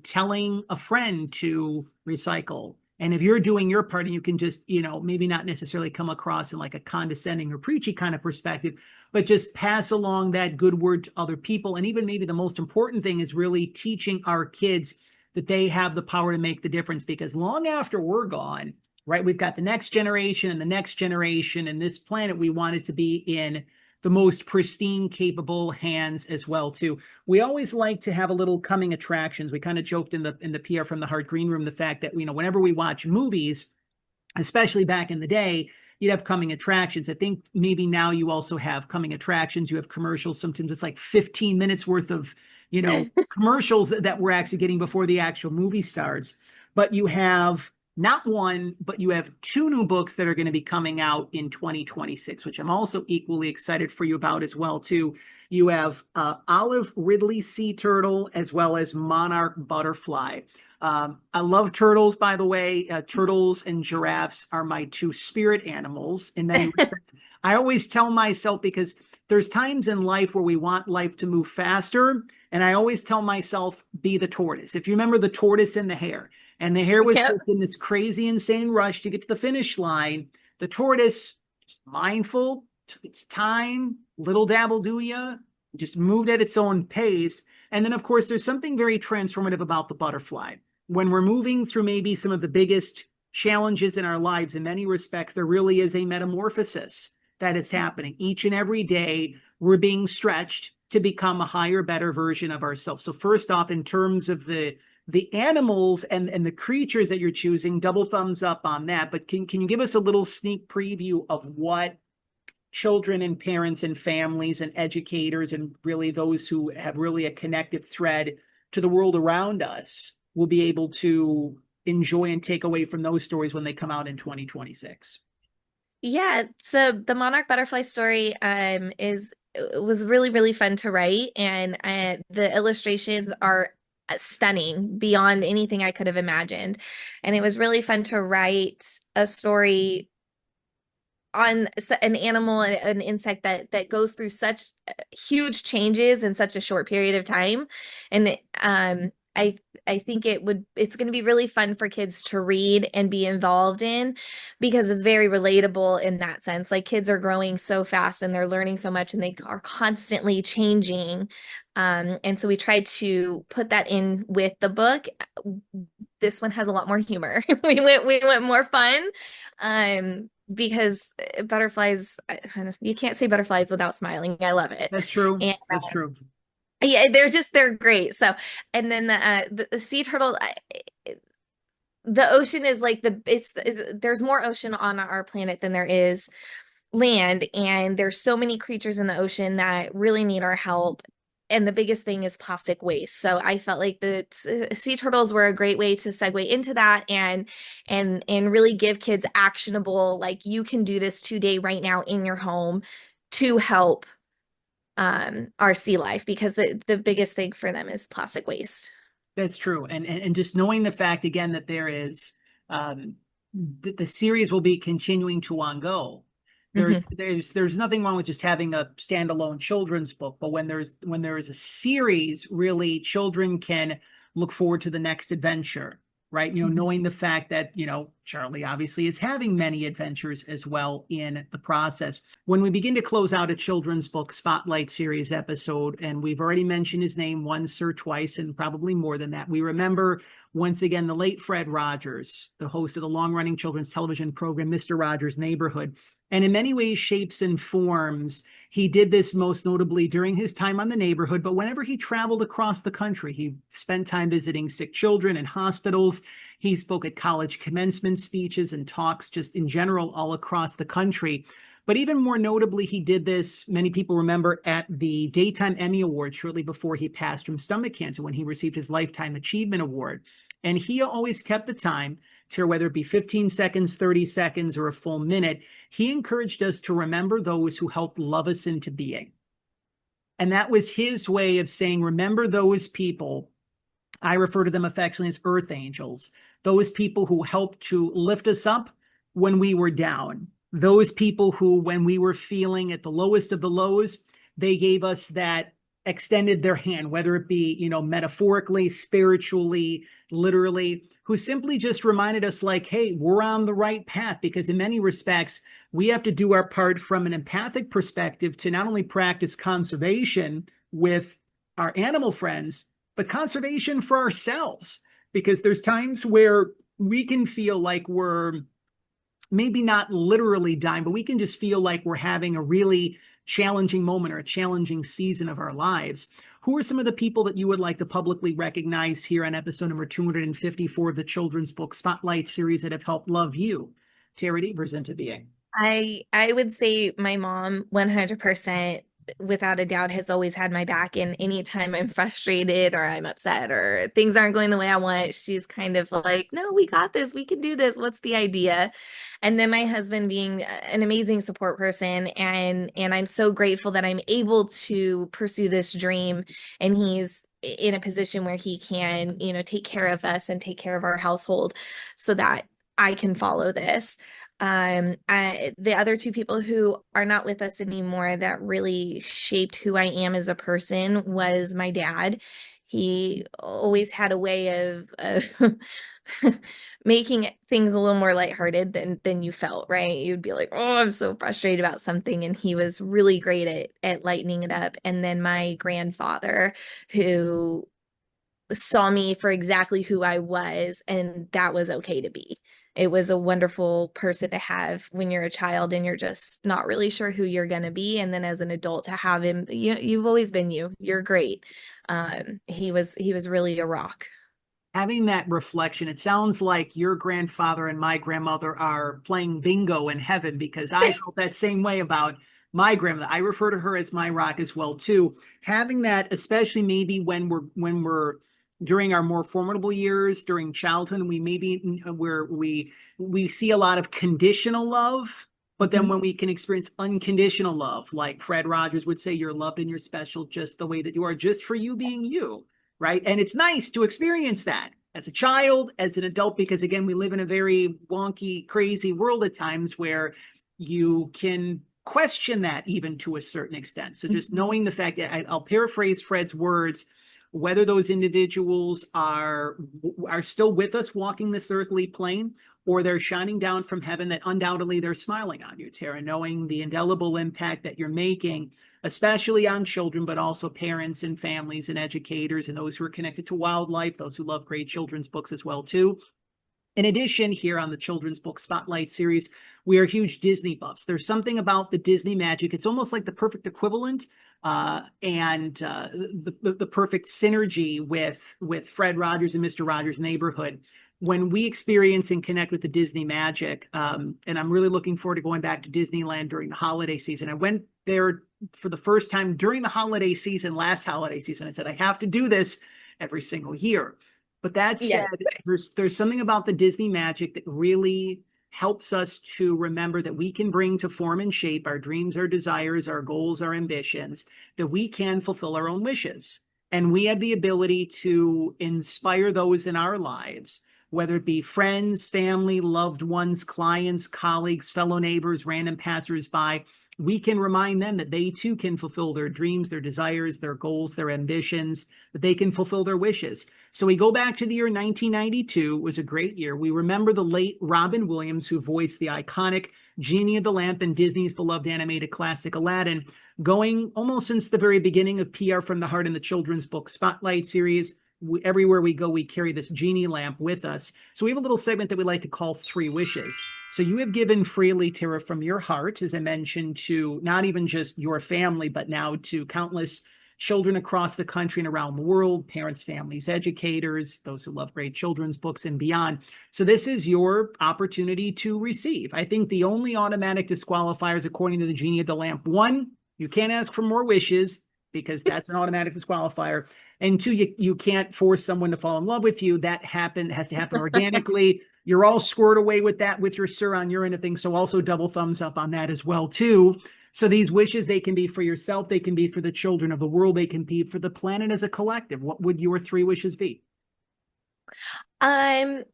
telling a friend to recycle. And if you're doing your part and you can just, maybe not necessarily come across in like a condescending or preachy kind of perspective, but just pass along that good word to other people. And even maybe the most important thing is really teaching our kids that they have the power to make the difference, because long after we're gone, right, we've got the next generation and the next generation, and this planet, we want it to be in the most pristine, capable hands as well too. We always like to have a little coming attractions. We kind of joked in the PR from the Heart Green Room the fact that whenever we watch movies, especially back in the day, you'd have coming attractions. I think maybe now you also have coming attractions. You have commercials. Sometimes it's like 15 minutes worth of commercials that we're actually getting before the actual movie starts. But you have not one, but you have two new books that are going to be coming out in 2026, which I'm also equally excited for you about as well too. You have Olive Ridley Sea Turtle as well as Monarch Butterfly. I love turtles, by the way. Turtles and giraffes are my two spirit animals in many respects. I always tell myself, because there's times in life where we want life to move faster, and I always tell myself, be the tortoise. If you remember the tortoise and the hare, and the hare was Yep. just in this crazy, insane rush to get to the finish line, the tortoise, just mindful, took its time, little dabble do ya, just moved at its own pace. And then, of course, there's something very transformative about the butterfly. When we're moving through maybe some of the biggest challenges in our lives, in many respects, there really is a metamorphosis that is happening. Each and every day, we're being stretched to become a higher, better version of ourselves. So first off, in terms of the animals and the creatures that you're choosing, double thumbs up on that. But can you give us a little sneak preview of what children and parents and families and educators and really those who have really a connective thread to the world around us will be able to enjoy and take away from those stories when they come out in 2026? Yeah, so the Monarch Butterfly story was really, really fun to write, and the illustrations are stunning beyond anything I could have imagined. And it was really fun to write a story on an animal, an insect that goes through such huge changes in such a short period of time. And I I think it's going to be really fun for kids to read and be involved in, because it's very relatable in that sense. Like, kids are growing so fast and they're learning so much and they are constantly changing. And so we tried to put that in with the book. This one has a lot more humor. We went more fun. Because butterflies, you can't say butterflies without smiling. I love it. That's true. And That's true. yeah, they're great. So, and then the sea turtle, the ocean is like there's more ocean on our planet than there is land, and there's so many creatures in the ocean that really need our help. And the biggest thing is plastic waste. So I felt like the sea turtles were a great way to segue into that, and really give kids actionable, like, you can do this today, right now, in your home, to help our sea life, because the biggest thing for them is plastic waste. That's true. And just knowing the fact again that there is the series will be continuing to go. There's nothing wrong with just having a standalone children's book, but when there is a series, really children can look forward to the next adventure, right? Knowing the fact that, Charli obviously is having many adventures as well in the process. When we begin to close out a children's book spotlight series episode, and we've already mentioned his name once or twice, and probably more than that, we remember once again the late Fred Rogers, the host of the long-running children's television program, Mr. Rogers' Neighborhood. And in many ways, shapes and forms, he did this most notably during his time on The Neighborhood, but whenever he traveled across the country, he spent time visiting sick children in hospitals. He spoke at college commencement speeches and talks just in general all across the country. But even more notably, he did this, many people remember, at the Daytime Emmy Awards shortly before he passed from stomach cancer, when he received his Lifetime Achievement Award. And he always kept the time to, whether it be 15 seconds, 30 seconds, or a full minute, he encouraged us to remember those who helped love us into being. And that was his way of saying, remember those people. I refer to them affectionately as earth angels, those people who helped to lift us up when we were down, those people who, when we were feeling at the lowest of the lows, they gave us that, extended their hand, whether it be, metaphorically, spiritually, literally, who simply just reminded us, like, hey, we're on the right path. Because in many respects, we have to do our part from an empathic perspective to not only practice conservation with our animal friends, but conservation for ourselves. Because there's times where we can feel like we're maybe not literally dying, but we can just feel like we're having a really challenging moment or a challenging season of our lives. Who are some of the people that you would like to publicly recognize here on episode number 254 of the Children's Book Spotlight series that have helped love you, Terry Devers, into being? I would say my mom, 100%, without a doubt, has always had my back. And anytime I'm frustrated or I'm upset or things aren't going the way I want, she's kind of like, no, we got this. We can do this. What's the idea? And then my husband being an amazing support person. And I'm so grateful that I'm able to pursue this dream. And he's in a position where he can, take care of us and take care of our household so that I can follow this. The other two people who are not with us anymore that really shaped who I am as a person was my dad. He always had a way of making things a little more lighthearted than you felt, right? You'd be like, oh, I'm so frustrated about something. And he was really great at lightening it up. And then my grandfather, who saw me for exactly who I was, and that was okay to be. It was a wonderful person to have when you're a child and you're just not really sure who you're going to be. And then as an adult to have him, you've always been you. You're great. He was really a rock. Having that reflection, it sounds like your grandfather and my grandmother are playing bingo in heaven, because I felt that same way about my grandmother. I refer to her as my rock as well too. Having that, especially maybe when we're during our more formidable years, during childhood, we maybe where we see a lot of conditional love, but then when we can experience unconditional love, like Fred Rogers would say, you're loved and you're special just the way that you are, just for you being you, right? And it's nice to experience that as a child, as an adult, because again, we live in a very wonky, crazy world at times where you can question that even to a certain extent. So just knowing the fact that I'll paraphrase Fred's words, whether those individuals are still with us walking this earthly plane, or they're shining down from heaven, that undoubtedly they're smiling on you, Tara, knowing the indelible impact that you're making, especially on children, but also parents and families and educators and those who are connected to wildlife, those who love great children's books as well, too. In addition, here on the Children's Book Spotlight series, we are huge Disney buffs. There's something about the Disney magic. It's almost like the perfect equivalent and the perfect synergy with Fred Rogers and Mr. Rogers' Neighborhood. When we experience and connect with the Disney magic, and I'm really looking forward to going back to Disneyland during the holiday season. I went there for the first time during the holiday season, last holiday season. I said, I have to do this every single year. But that said, there's something about the Disney magic that really helps us to remember that we can bring to form and shape our dreams, our desires, our goals, our ambitions, that we can fulfill our own wishes. And we have the ability to inspire those in our lives, whether it be friends, family, loved ones, clients, colleagues, fellow neighbors, random passersby. We can remind them that they too can fulfill their dreams, their desires, their goals, their ambitions, that they can fulfill their wishes. So we go back to the year 1992. It was a great year. We remember the late Robin Williams, who voiced the iconic Genie of the Lamp in Disney's beloved animated classic Aladdin, going almost since the very beginning of PR from the Heart in the Children's Book Spotlight series. Everywhere we go, we carry this genie lamp with us. So we have a little segment that we like to call Three Wishes. So you have given freely, Tara, from your heart, as I mentioned, to not even just your family, but now to countless children across the country and around the world, parents, families, educators, those who love great children's books and beyond. So this is your opportunity to receive. I think the only automatic disqualifiers, according to the Genie of the Lamp, one, you can't ask for more wishes because that's an automatic disqualifier. And two, you can't force someone to fall in love with you. That has to happen organically. You're all squared away with that with your sir on your end of things. So also double thumbs up on that as well, too. So these wishes, they can be for yourself. They can be for the children of the world. They can be for the planet as a collective. What would your three wishes be? So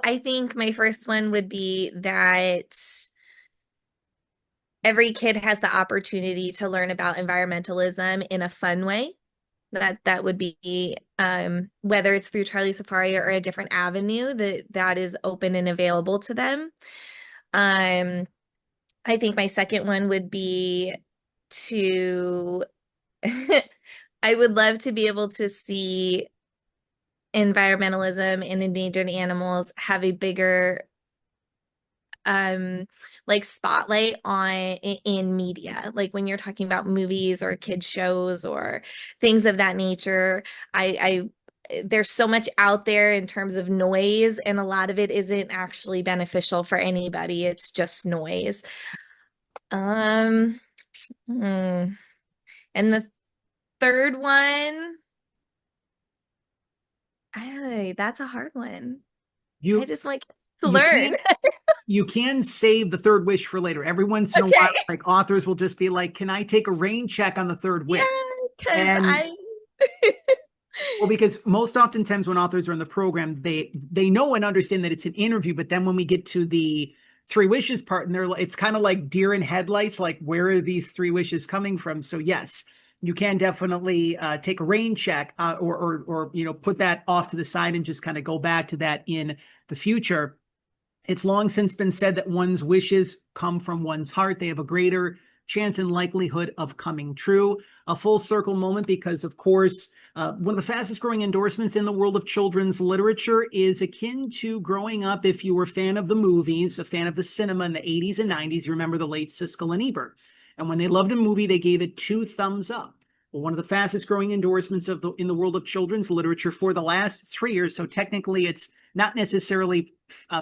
I think my first one would be that every kid has the opportunity to learn about environmentalism in a fun way. That would be whether it's through Charli Safari or a different avenue that is open and available to them. I think my second one would be to I would love to be able to see environmentalism and endangered animals have a bigger like spotlight on in media, like when you're talking about movies or kids shows or things of that nature. I there's so much out there in terms of noise, and a lot of it isn't actually beneficial for anybody. It's just noise. um and the third one, that's a hard one. I You just like to you learn. can't you can save the third wish for later. Every once in a while, Okay. like authors will just be like, can I take a rain check on the third Yeah, wish? because And I well, because most oftentimes when authors are in the program, they know and understand that it's an interview, but then when we get to the three wishes part, and it's kind of like deer in headlights, like where are these three wishes coming from? So yes, you can definitely take a rain check or put that off to the side and just kind of go back to that in the future. It's long since been said that one's wishes come from one's heart. They have a greater chance and likelihood of coming true. A full circle moment because, of course, one of the fastest growing endorsements in the world of children's literature is akin to growing up. If you were a fan of the movies, a fan of the cinema in the 80s and 90s, you remember the late Siskel and Ebert. And when they loved a movie, they gave it 2 thumbs up. Well, one of the fastest growing endorsements in the world of children's literature for the last 3 years. So technically, it's not necessarily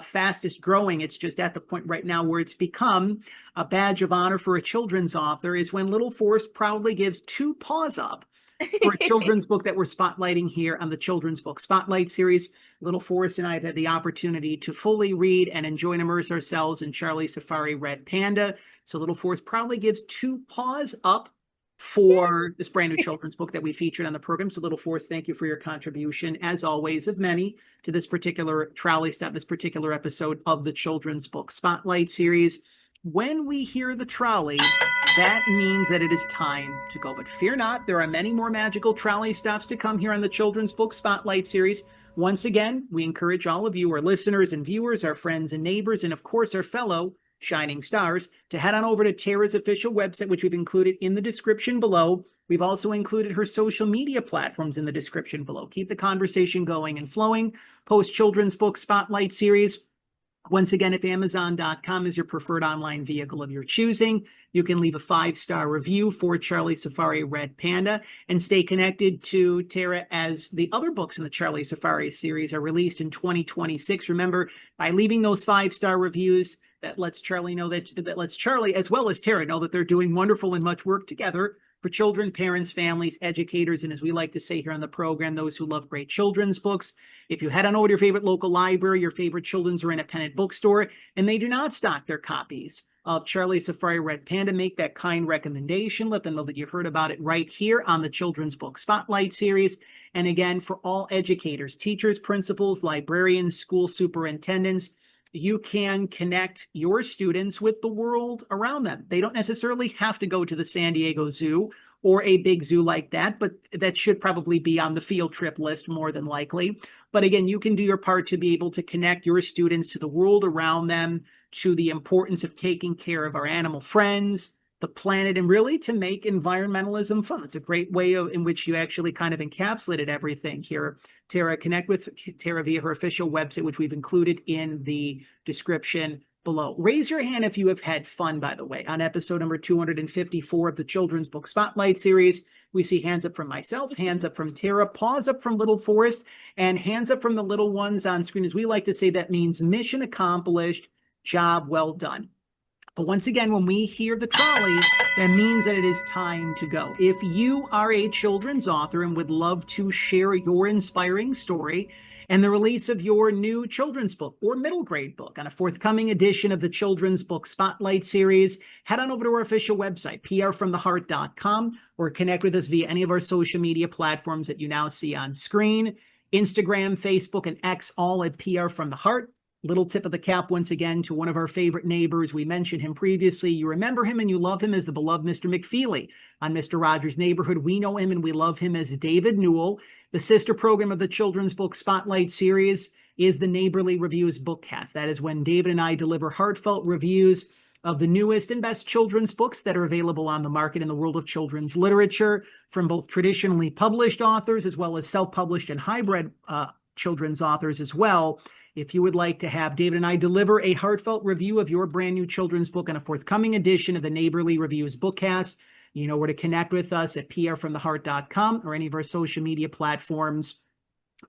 fastest growing. It's just at the point right now where it's become a badge of honor for a children's author is when Little Forrest proudly gives 2 paws up for a children's book that we're spotlighting here on the Children's Book Spotlight series. Little Forrest and I have had the opportunity to fully read and enjoy and immerse ourselves in Charli Safari Red Panda. So Little Forrest proudly gives 2 paws up for this brand new children's book that we featured on the program. So, little Forrest, thank you for your contribution, as always, of many, to this particular trolley stop, this particular episode of the Children's Book Spotlight series. When we hear the trolley, that means that it is time to go. But fear not, there are many more magical trolley stops to come here on the Children's Book Spotlight series. Once again, we encourage all of you, our listeners and viewers, our friends and neighbors, and of course, our fellow shining stars, to head on over to Tara's official website, which we've included in the description below. We've also included her social media platforms in the description below. Keep the conversation going and flowing. Post Children's Book Spotlight series. Once again, if Amazon.com is your preferred online vehicle of your choosing, you can leave a 5-star review for Charli Safari Red Panda and stay connected to Tara as the other books in the Charli Safari series are released in 2026. Remember, by leaving those 5-star reviews, that lets Charli know that lets Charli as well as Tara know that they're doing wonderful and much work together for children, parents, families, educators, and as we like to say here on the program, those who love great children's books. If you head on over to your favorite local library, your favorite children's or independent bookstore, and they do not stock their copies of Charli Safari Red Panda, make that kind recommendation. Let them know that you heard about it right here on the Children's Book Spotlight series. And again, for all educators, teachers, principals, librarians, school superintendents, you can connect your students with the world around them. They don't necessarily have to go to the San Diego Zoo or a big zoo like that, but that should probably be on the field trip list more than likely. But again, you can do your part to be able to connect your students to the world around them, to the importance of taking care of our animal friends, the planet, and really to make environmentalism fun. It's a great way in which you actually kind of encapsulated everything here. Tara, connect with Tara via her official website, which we've included in the description below. Raise your hand if you have had fun, by the way, on episode number 254 of the Children's Book Spotlight series. We see hands up from myself, hands up from Tara, paws up from Little Forrest, and hands up from the little ones on screen. As we like to say, that means mission accomplished, job well done. But once again, when we hear the trolley, that means that it is time to go. If you are a children's author and would love to share your inspiring story and the release of your new children's book or middle grade book on a forthcoming edition of the Children's Book Spotlight series, head on over to our official website, prfromtheheart.com, or connect with us via any of our social media platforms that you now see on screen. Instagram, Facebook, and X, all at PR From The Heart. Little tip of the cap once again to one of our favorite neighbors. We mentioned him previously. You remember him and you love him as the beloved Mr. McFeely on Mr. Rogers' Neighborhood. We know him and we love him as David Newell. The sister program of the Children's Book Spotlight series is the Neighborly Reviews Bookcast. That is when David and I deliver heartfelt reviews of the newest and best children's books that are available on the market in the world of children's literature from both traditionally published authors as well as self-published and hybrid children's authors as well. If you would like to have David and I deliver a heartfelt review of your brand new children's book on a forthcoming edition of the Neighborly Reviews Bookcast, you know where to connect with us at prfromtheheart.com or any of our social media platforms,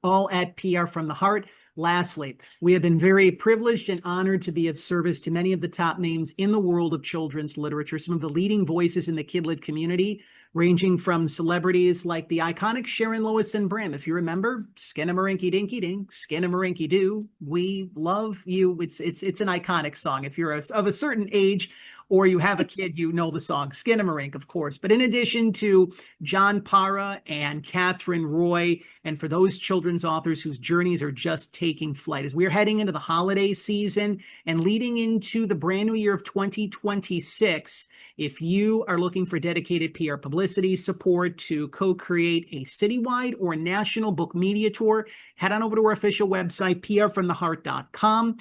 all at PR From The Heart. Lastly, we have been very privileged and honored to be of service to many of the top names in the world of children's literature, some of the leading voices in the kidlit community, ranging from celebrities like the iconic Sharon Lois and Bram. If you remember, Skinnamarink-a-dinky-dink, Skinnamarink-a-doo, we love you. It's an iconic song. If you're of a certain age or you have a kid, you know the song Skinnamarink, of course. But in addition to John Parra and Catherine Roy, and for those children's authors whose journeys are just taking flight, as we're heading into the holiday season and leading into the brand new year of 2026, if you are looking for dedicated PR publicity support to co-create a citywide or national book media tour, head on over to our official website, prfromtheheart.com,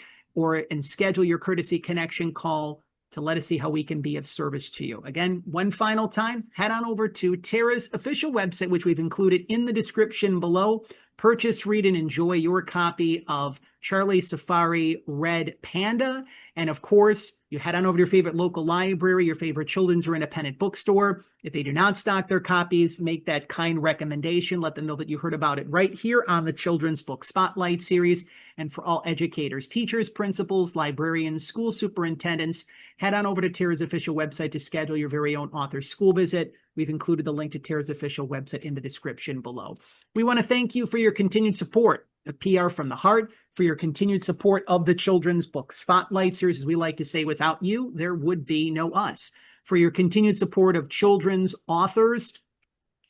and schedule your courtesy connection call to let us see how we can be of service to you. Again, one final time, head on over to Tara's official website, which we've included in the description below. Purchase, read, and enjoy your copy of Charli Safari Red Panda. And of course, you head on over to your favorite local library, your favorite children's or independent bookstore. If they do not stock their copies, make that kind recommendation. Let them know that you heard about it right here on the Children's Book Spotlight series. And for all educators, teachers, principals, librarians, school superintendents, head on over to Tara's official website to schedule your very own author school visit. We've included the link to Tara's official website in the description below. We want to thank you for your continued support of PR From The Heart, for your continued support of the Children's Book Spotlight series. As we like to say, without you, there would be no us. for your continued support of children's authors,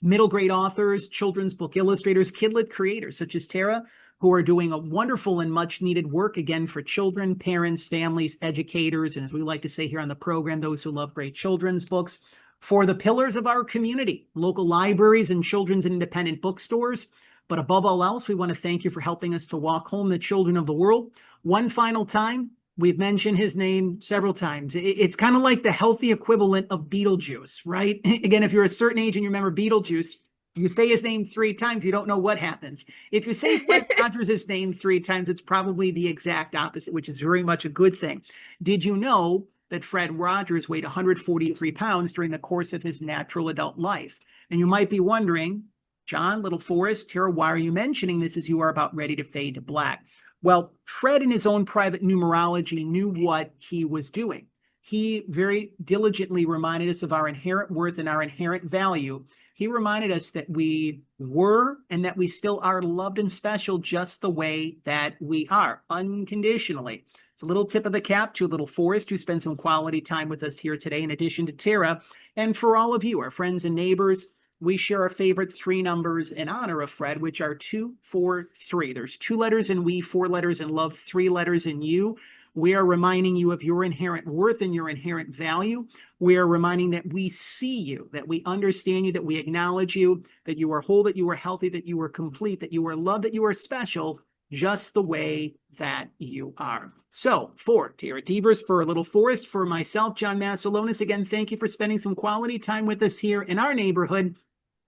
middle grade authors, children's book illustrators, kidlit creators such as Tara, who are doing a wonderful and much needed work again for children, parents, families, educators, and as we like to say here on the program, those who love great children's books. For the pillars of our community, local libraries and children's and independent bookstores. But above all else, we want to thank you for helping us to walk home the children of the world. One final time, we've mentioned his name several times. It's kind of like the healthy equivalent of Beetlejuice, right? Again, if you're a certain age and you remember Beetlejuice, you say his name 3 times, you don't know what happens. If you say Fred Rogers' name 3 times, it's probably the exact opposite, which is very much a good thing. Did you know that Fred Rogers weighed 143 pounds during the course of his natural adult life? And you might be wondering, John, little Forrest, Tara, why are you mentioning this as you are about ready to fade to black? Well, Fred, in his own private numerology, knew what he was doing. He very diligently reminded us of our inherent worth and our inherent value. He reminded us that we were and that we still are loved and special just the way that we are, unconditionally. It's a little tip of the cap to little Forrest, who spent some quality time with us here today, in addition to Tara. And for all of you, our friends and neighbors, we share our favorite 3 numbers in honor of Fred, which are 2, 4, 3. There's 2 letters in we, 4 letters in love, 3 letters in you. We are reminding you of your inherent worth and your inherent value. We are reminding that we see you, that we understand you, that we acknowledge you, that you are whole, that you are healthy, that you are complete, that you are loved, that you are special, just the way that you are. So for caregivers, for little Forrest, for myself, John Masiulionis, again, thank you for spending some quality time with us here in our neighborhood,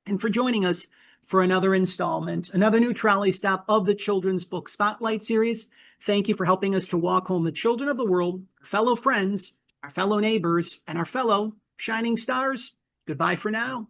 and for joining us for another installment, another new trolley stop of the Children's Book Spotlight series. Thank you for helping us to walk home the children of the world, our fellow friends, our fellow neighbors, and our fellow shining stars. Goodbye for now.